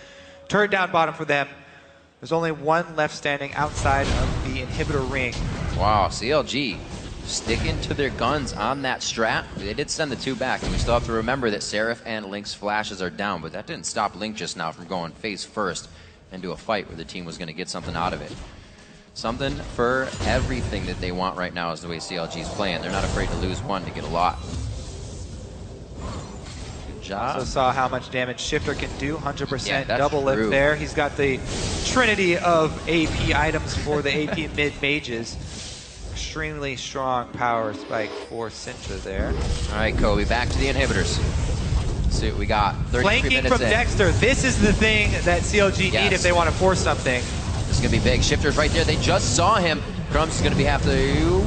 Turret down bottom for them. There's only 1 left standing outside of the inhibitor ring. Wow, CLG sticking to their guns on that strat. They did send the 2 back, and we still have to remember that Seraph and Link's flashes are down, but that didn't stop Link just now from going face first into a fight where the team was going to get something out of it. Something for everything that they want right now is the way CLG is playing. They're not afraid to lose 1 to get a lot. Good job. Also saw how much damage Shifter can do. 100% double true. lift there. He's got the trinity of AP items for the AP mid mages. Extremely strong power spike for Syndra there. All right, Kobe, back to the inhibitors. Let's see what we got. 33 Flanking minutes from in. Dexter. This is the thing that CLG need if they want to force something. This is going to be big. Shifter's right there. They just saw him. Crumbs is going to have to...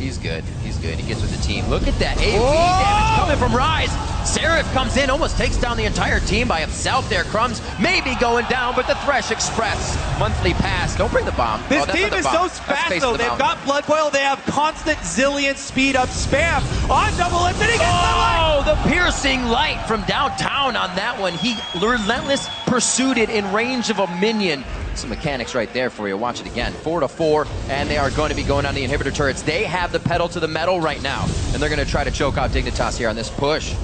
He's good. He's good. He gets with the team. Look at that AV damage coming from Rise. Seraph comes in, almost takes down the entire team by himself there. Crumbs maybe going down, but the Thresh Express monthly pass. Don't bring the bomb. This team is so fast, though. They've got Blood Boil. They have constant Zillion speed up spam on double lift. And he gets the piercing light from downtown on that one. He relentless pursued it in range of a minion. Some mechanics right there for you. Watch it again. 4-4, and they are going to be going on the inhibitor turrets. They have the pedal to the metal right now, and they're going to try to choke out Dignitas here on this push.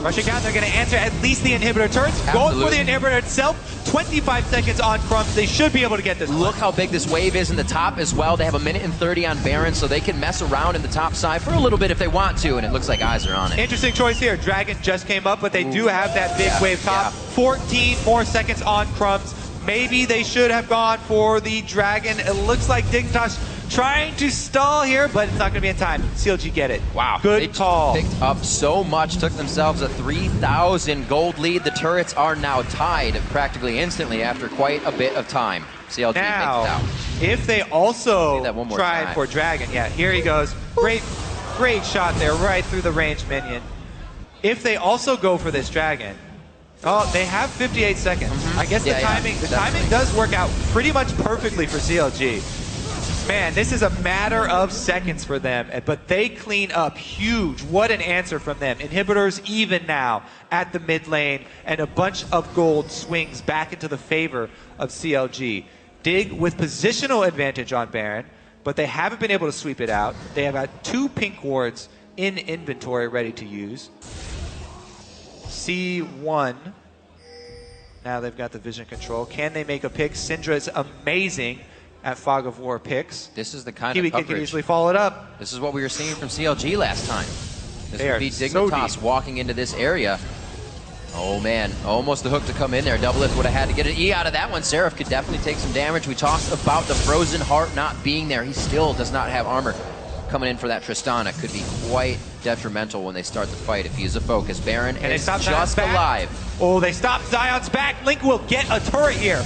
Rushing down, they're going to answer at least the inhibitor turrets. Going for the inhibitor itself. 25 seconds on Crumbs. They should be able to get this. Look how big this wave is in the top as well. They have 1:30 on Baron, so they can mess around in the top side for a little bit if they want to, and it looks like eyes are on it. Interesting choice here. Dragon just came up, but they do have that big wave top. 14 more seconds on Crumbs. Maybe they should have gone for the Dragon. It looks like Dignitas trying to stall here, but it's not going to be in time. CLG get it. Wow. Good call. They picked up so much, took themselves a 3,000 gold lead. The turrets are now tied practically instantly after quite a bit of time. CLG makes it out. If they also tried time for Dragon, yeah, here he goes. Great shot there, right through the ranged minion. If they also go for this Dragon, they have 58 seconds. I guess the timing does work out pretty much perfectly for CLG. Man, this is a matter of seconds for them, but they clean up huge. What an answer from them. Inhibitors even now at the mid lane, and a bunch of gold swings back into the favor of CLG. Dig with positional advantage on Baron, but they haven't been able to sweep it out. They have got 2 pink wards in inventory ready to use. C1. Now they've got the vision control. Can they make a pick? Syndra is amazing at Fog of War picks. This is the kind Kiwi of coverage. Kid can easily follow it up. This is what we were seeing from CLG last time. This would be Dignitas walking into this area. Oh man, almost the hook to come in there. Double Lift would have had to get an E out of that one. Seraph could definitely take some damage. We talked about the Frozen Heart not being there. He still does not have armor. Coming in for that Tristana could be quite detrimental when they start the fight if he is a focus. Baron is just alive. Oh, they stopped Zion's back. Link will get a turret here.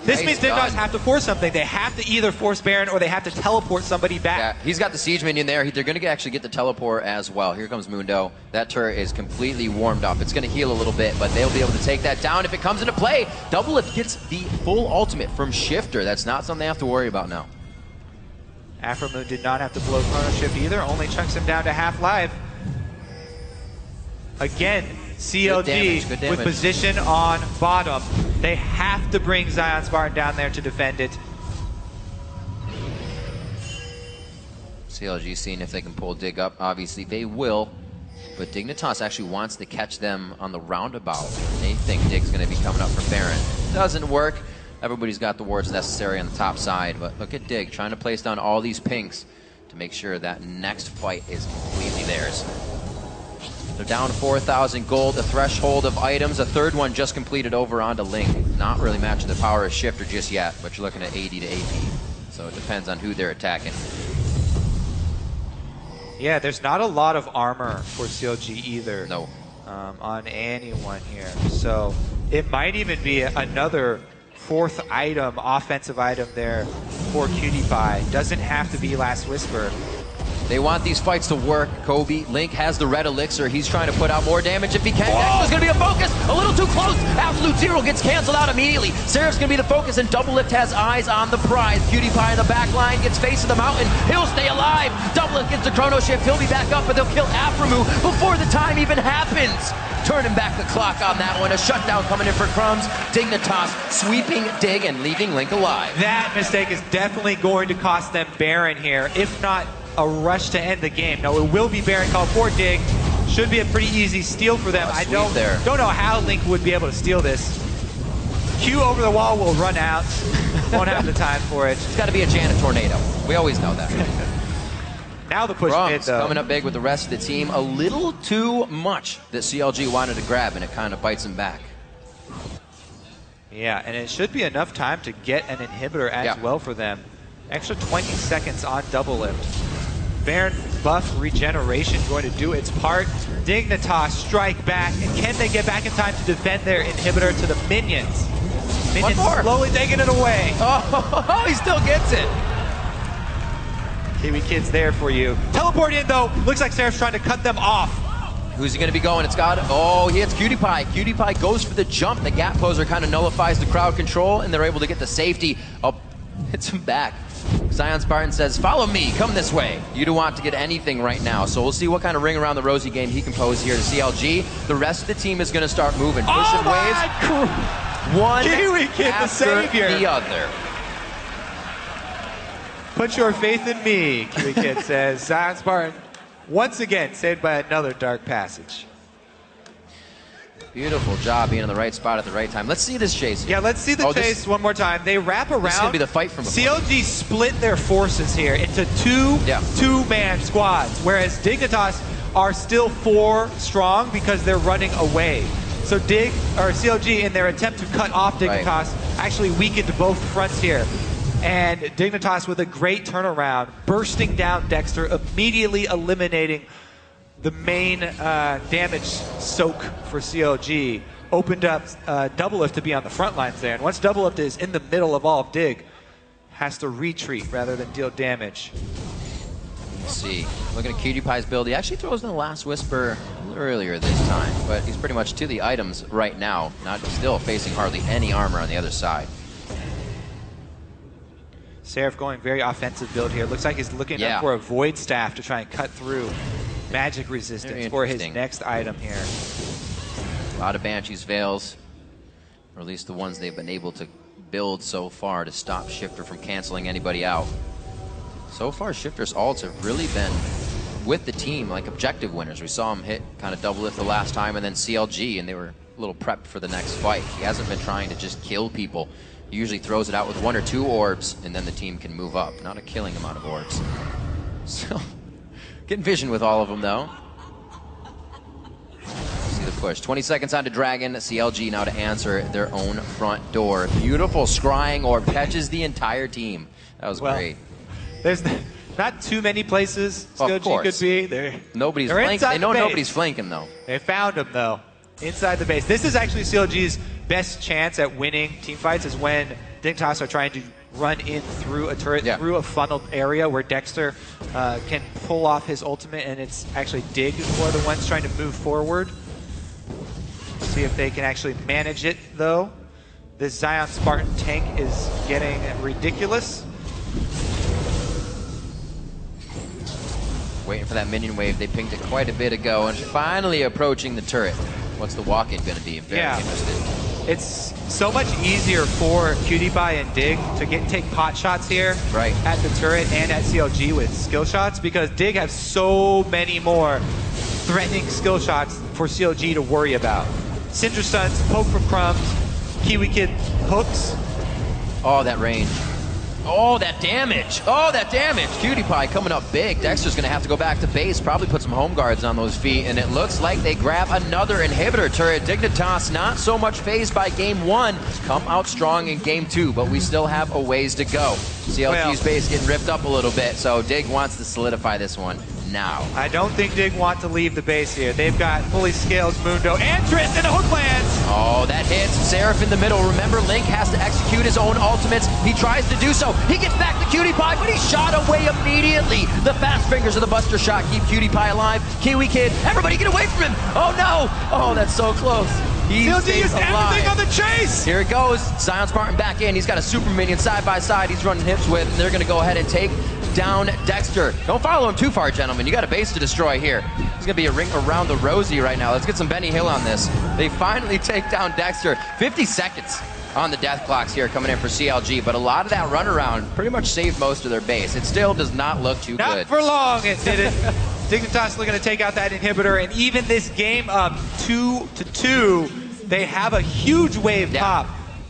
This means Dignitas have to force something. They have to either force Baron or they have to teleport somebody back. Yeah, he's got the siege minion there. They're going to actually get the teleport as well. Here comes Mundo. That turret is completely warmed up. It's going to heal a little bit, but they'll be able to take that down if it comes into play. Double Lift gets the full ultimate from Shifter. That's not something they have to worry about now. Afromoon did not have to blow Chrono Shift either, only chunks him down to half life. Again, CLG with position on bottom. They have to bring Zion Spartan down there to defend it. CLG seeing if they can pull Dig up. Obviously they will, but Dignitas actually wants to catch them on the roundabout. They think Dig's going to be coming up for Baron. Doesn't work. Everybody's got the wards necessary on the top side, but look at Dig trying to place down all these pinks to make sure that next fight is completely theirs. They're down 4,000 gold, the threshold of items. A third one just completed over onto Link. Not really matching the power of Shifter just yet, but you're looking at 80 to 80. So it depends on who they're attacking. Yeah, there's not a lot of armor for CLG either. No. On anyone here. So it might even be another 4th item, offensive item there for Cutie Pie. Doesn't have to be Last Whisper. They want these fights to work, Kobe. Link has the red elixir. He's trying to put out more damage if he can. Next is going to be a focus. A little too close. Absolute Zero gets canceled out immediately. Seraph's going to be the focus, and Double Lift has eyes on the prize. Cutie Pie in the back line gets face of the mountain. He'll stay alive. Double Lift gets the Chrono Shift. He'll be back up, but they'll kill Aframu before the time even happens. Turning back the clock on that one. A shutdown coming in for Crumbs. Dignitas sweeping Dig and leaving Link alive. That mistake is definitely going to cost them Baron here, if not a rush to end the game. No, it will be Baron called for Dig. Should be a pretty easy steal for them. I don't know how Link would be able to steal this. Q over the wall will run out. Won't have the time for it. It's got to be a Janet tornado. We always know that. Now the push mid, though. Coming up big with the rest of the team. A little too much that CLG wanted to grab, and it kind of bites him back. Yeah, and it should be enough time to get an inhibitor as well for them. Extra 20 seconds on Double Lift. Baron buff regeneration going to do its part. Dignitas strike back, and can they get back in time to defend their inhibitor to the minions? Minions slowly taking it away. Oh, he still gets it. Kiwi Kid's there for you. Teleport in, though. Looks like Seraph's trying to cut them off. Who's he going to be going? It's got, oh, he hits Cutie Pie. Cutie Pie goes for the jump. The gap closer kind of nullifies the crowd control, and they're able to get the safety. Oh, hits him back. Zion Spartan says, follow me, come this way. You don't want to get anything right now. So we'll see what kind of ring around the rosy game he can pose here to CLG. The rest of the team is going to start moving, pushing waves. One Kiwi Kid, the after savior. the other. Put your faith in me, Kiwi Kid says. Zion Spartan, once again, saved by another dark passage. Beautiful job being in the right spot at the right time. Let's see this chase. Yeah, let's see the chase one more time. They wrap around. This is going to be the fight from before. CLG split their forces here into two-man squads, whereas Dignitas are still 4 strong because they're running away. So CLG, in their attempt to cut off Dignitas, actually weakened both fronts here. And Dignitas with a great turnaround, bursting down Dexter, immediately eliminating the main damage soak for CLG. Opened up Doublelift to be on the front lines there. And once Doublelift is in the middle of all of Dig, has to retreat rather than deal damage. Let's see. Looking at Cutie Pie's build, he actually throws in the Last Whisper a little earlier this time, but he's pretty much to the items right now, not still facing hardly any armor on the other side. Seraph going very offensive build here. Looks like he's looking up for a Void Staff to try and cut through magic resistance for his next item here. A lot of Banshee's Veils, or at least the ones they've been able to build so far to stop Shifter from canceling anybody out. So far, Shifter's ults have really been with the team, like objective winners. We saw him hit kind of Doublelift the last time, and then CLG, and they were a little prepped for the next fight. He hasn't been trying to just kill people. He usually throws it out with 1 or 2 orbs, and then the team can move up. Not a killing amount of orbs. So, getting vision with all of them, though. See the push. 20 seconds on to Dragon. CLG now to answer their own front door. Beautiful scrying orb catches the entire team. That was great. There's not too many places CLG could be. Nobody's flanking. They know nobody's flanking, though. They found him, though, inside the base. This is actually CLG's best chance at winning team fights, is when Dignitas are trying to run in through a turret, through a funneled area where Dexter can pull off his ultimate, and it's actually Dig who are the ones trying to move forward. See if they can actually manage it, though. This Zion Spartan tank is getting ridiculous. Waiting for that minion wave. They pinged it quite a bit ago, and finally approaching the turret. What's the walk-in going to be? Very interested. It's so much easier for Cutie Pie and Dig to take pot shots here at the turret and at CLG with skill shots, because Dig has so many more threatening skill shots for CLG to worry about. Syndra Stuns, poke from Crumbs, Kiwi Kid hooks. Oh, that range. Oh, that damage. Oh, that damage. Cutie Pie coming up big. Dexter's going to have to go back to base, probably put some home guards on those feet, and it looks like they grab another inhibitor turret. Dignitas not so much phased by game 1. Come out strong in game 2, but we still have a ways to go. CLG's base getting ripped up a little bit, so Dig wants to solidify this one now. I don't think Dig want to leave the base here. They've got fully scaled Mundo and Trist, and the hook lands. Oh, that hits. Seraph in the middle. Remember, Link has to execute his own ultimates. He tries to do so. He gets back to Cutie Pie, but he's shot away immediately. The fast fingers of the Buster Shot keep Cutie Pie alive. Kiwi Kid, everybody get away from him. Oh, no. Oh, that's so close. He stays alive. Everything on the chase. Here it goes. Zion Spartan back in. He's got a super minion side by side. He's running hips with, and they're going to go ahead and take down Dexter. Don't follow him too far, gentlemen. You got a base to destroy here. There's going to be a ring around the rosy right now. Let's get some Benny Hill on this. They finally take down Dexter. 50 seconds on the death clocks here coming in for CLG, but a lot of that runaround pretty much saved most of their base. It still does not look too good. Not for long, it didn't. Dignitas looking to take out that inhibitor, and even this game up 2-2, they have a huge wave pop.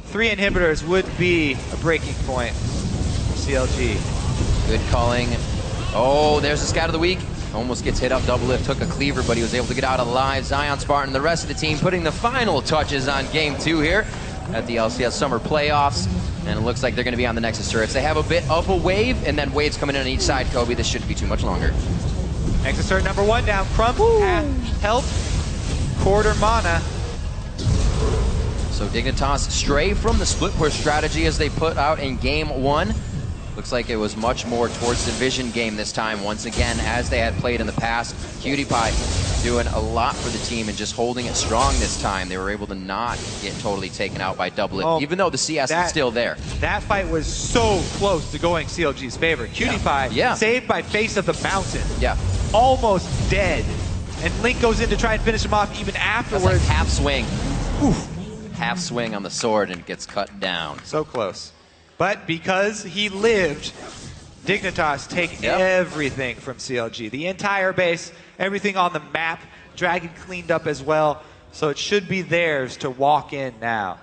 3 inhibitors would be a breaking point for CLG. Good calling. Oh, there's the scout of the week. Almost gets hit up. Doublelift took a cleaver, but he was able to get out alive. Zion Spartan, the rest of the team, putting the final touches on game 2 here at the LCS Summer Playoffs. And it looks like they're going to be on the Nexus turrets. They have a bit of a wave, and then waves coming in on each side, Kobe. This shouldn't be too much longer. Nexus turret number 1 down. Crump help. Quarter mana. So Dignitas stray from the split push strategy as they put out in game 1. Looks like it was much more towards the vision game this time, once again, as they had played in the past. Cutie Pie doing a lot for the team and just holding it strong this time. They were able to not get totally taken out by Double, even though the CS is still there. That fight was so close to going CLG's favor. Cutie Pie saved by face of the mountain. Yeah. Almost dead. And Link goes in to try and finish him off even afterwards. That's like half swing. Oof. Half swing on the sword and it gets cut down. So close. But because he lived, Dignitas take everything from CLG. The entire base, everything on the map, Dragon cleaned up as well. So it should be theirs to walk in now.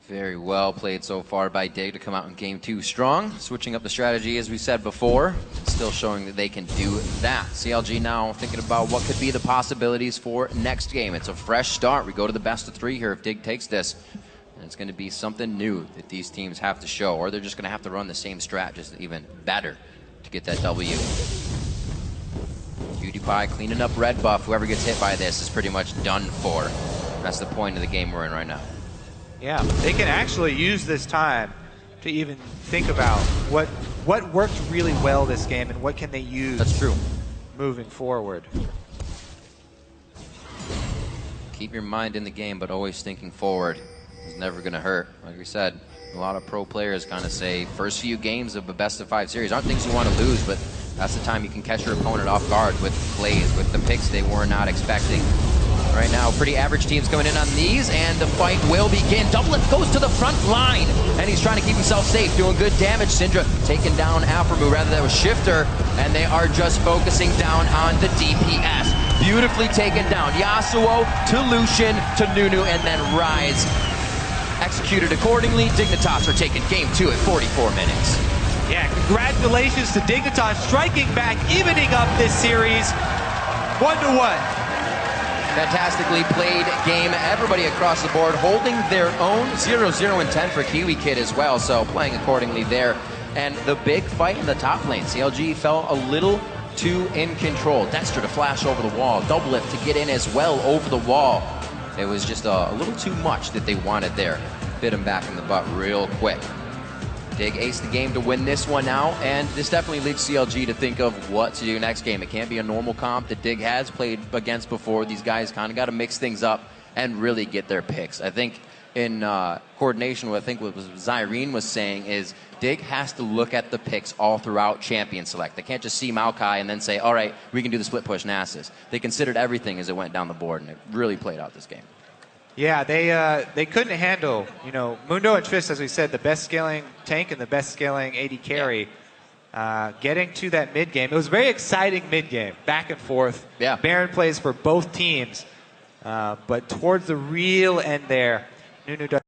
Very well played so far by Dig to come out in game 2 strong. Switching up the strategy as we said before. Still showing that they can do that. CLG now thinking about what could be the possibilities for next game. It's a fresh start. We go to the best of 3 here if Dig takes this. And it's going to be something new that these teams have to show. Or they're just going to have to run the same strat, just even better to get that W. Cutie Pie cleaning up red buff. Whoever gets hit by this is pretty much done for. That's the point of the game we're in right now. Yeah, they can actually use this time to even think about what worked really well this game and what can they use. That's true. Moving forward. Keep your mind in the game, but always thinking forward. It's never going to hurt. Like we said, a lot of pro players kind of say first few games of a best-of-5 series aren't things you want to lose, but that's the time you can catch your opponent off guard with plays, with the picks they were not expecting. Right now, pretty average teams coming in on these, and the fight will begin. Double goes to the front line, and he's trying to keep himself safe, doing good damage. Syndra taking down Aframu, rather that was Shifter, and they are just focusing down on the DPS. Beautifully taken down. Yasuo to Lucian to Nunu, and then Rise. Executed accordingly. Dignitas are taking game 2 at 44 minutes. Yeah, congratulations to Dignitas striking back, evening up this series 1-1. Fantastically played game. Everybody across the board holding their own. 0-0 and 10 for Kiwi Kid as well, so playing accordingly there. And the big fight in the top lane. CLG fell a little too in control. Dexter to flash over the wall. Double lift to get in as well over the wall. It was just a little too much that they wanted there. Bit him back in the butt real quick. Dig aced the game to win this one now, and this definitely leaves CLG to think of what to do next game. It can't be a normal comp that Dig has played against before. These guys kind of got to mix things up and really get their picks. I think in coordination with what Zyrene was saying is Dig has to look at the picks all throughout Champion Select. They can't just see Maokai and then say, all right, we can do the split push Nasus. They considered everything as it went down the board, and it really played out this game. Yeah, they couldn't handle, Mundo and Triss, as we said, the best scaling tank and the best scaling AD carry. Getting to that mid game, it was a very exciting mid game, back and forth. Yeah. Baron plays for both teams, but towards the real end there, Nunu does